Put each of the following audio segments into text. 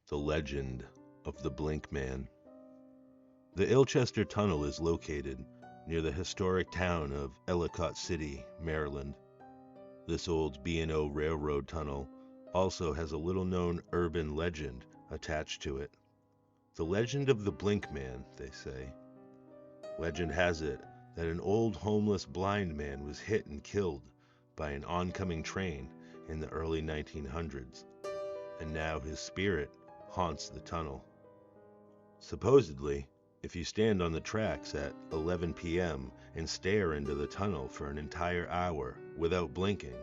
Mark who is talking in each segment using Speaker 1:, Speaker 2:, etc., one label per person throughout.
Speaker 1: The legend of the Blink Man. The Ilchester Tunnel is located near the historic town of Ellicott City, Maryland. This old B&O railroad tunnel also has a little-known urban legend attached to it. The legend of the Blink Man, they say. Legend has it that an old homeless blind man was hit and killed by an oncoming train in the early 1900s, and now his spirit haunts the tunnel. Supposedly, if you stand on the tracks at 11 p.m. and stare into the tunnel for an entire hour without blinking,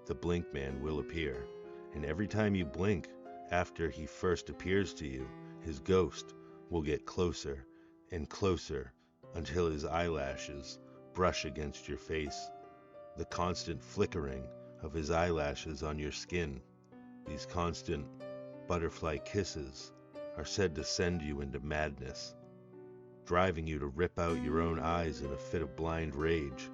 Speaker 1: the Blink Man will appear. And every time you blink after he first appears to you, his ghost will get closer and closer until his eyelashes brush against your face. The constant flickering of his eyelashes on your skin, these constant butterfly kisses, are said to send you into madness, driving you to rip out your own eyes in a fit of blind rage.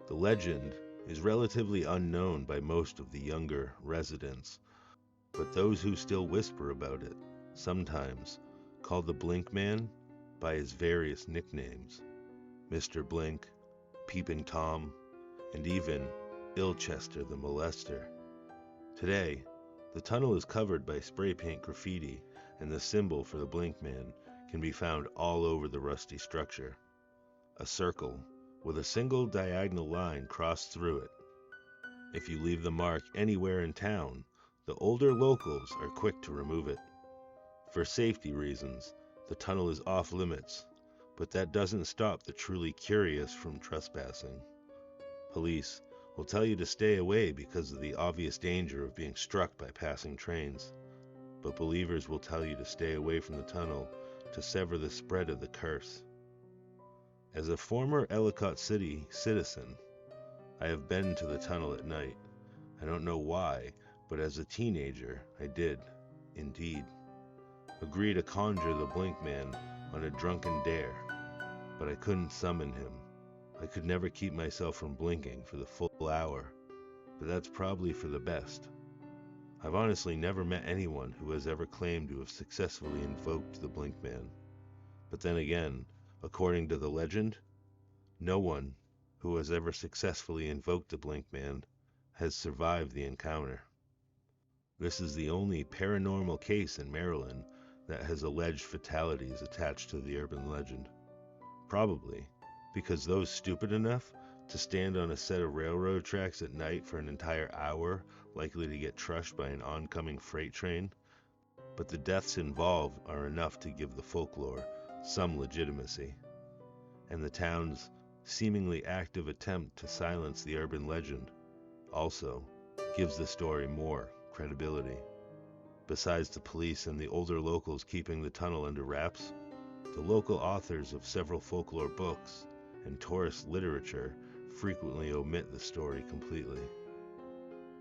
Speaker 1: The legend is relatively unknown by most of the younger residents, but those who still whisper about it sometimes call the Blink Man by his various nicknames: Mr. Blink, Peeping Tom, and even Ilchester the Molester. Today, the tunnel is covered by spray paint graffiti, and the symbol for the Blink Man can be found all over the rusty structure. A circle with a single diagonal line crossed through it. If you leave the mark anywhere in town, the older locals are quick to remove it. For safety reasons, the tunnel is off limits, but that doesn't stop the truly curious from trespassing. Police will tell you to stay away because of the obvious danger of being struck by passing trains, but believers will tell you to stay away from the tunnel to sever the spread of the curse. As a former Ellicott City citizen, I have been to the tunnel at night. I don't know why, but as a teenager, I did, indeed, agree to conjure the Blink Man on a drunken dare, but I couldn't summon him. I could never keep myself from blinking for the full hour, but that's probably for the best. I've honestly never met anyone who has ever claimed to have successfully invoked the Blink Man. But then again, according to the legend, no one who has ever successfully invoked the Blink Man has survived the encounter. This is the only paranormal case in Maryland that has alleged fatalities attached to the urban legend. Probably because those stupid enough to stand on a set of railroad tracks at night for an entire hour, likely to get crushed by an oncoming freight train. But the deaths involved are enough to give the folklore some legitimacy, and the town's seemingly active attempt to silence the urban legend also gives the story more credibility. Besides the police and the older locals keeping the tunnel under wraps, the local authors of several folklore books and tourist literature frequently omit the story completely.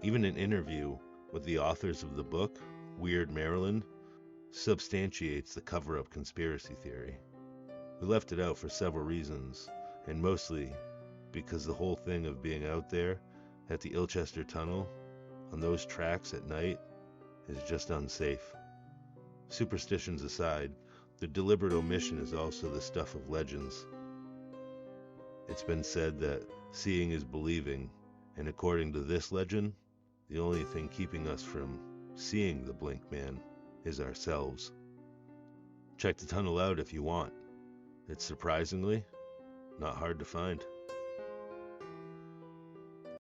Speaker 1: Even an interview with the authors of the book, Weird Maryland, substantiates the cover-up conspiracy theory. We left it out for several reasons, and mostly because the whole thing of being out there at the Ilchester Tunnel on those tracks at night is just unsafe. Superstitions aside, the deliberate omission is also the stuff of legends. It's been said that seeing is believing, and according to this legend, the only thing keeping us from seeing the Blink Man is ourselves. Check the tunnel out if you want. It's surprisingly not hard to find.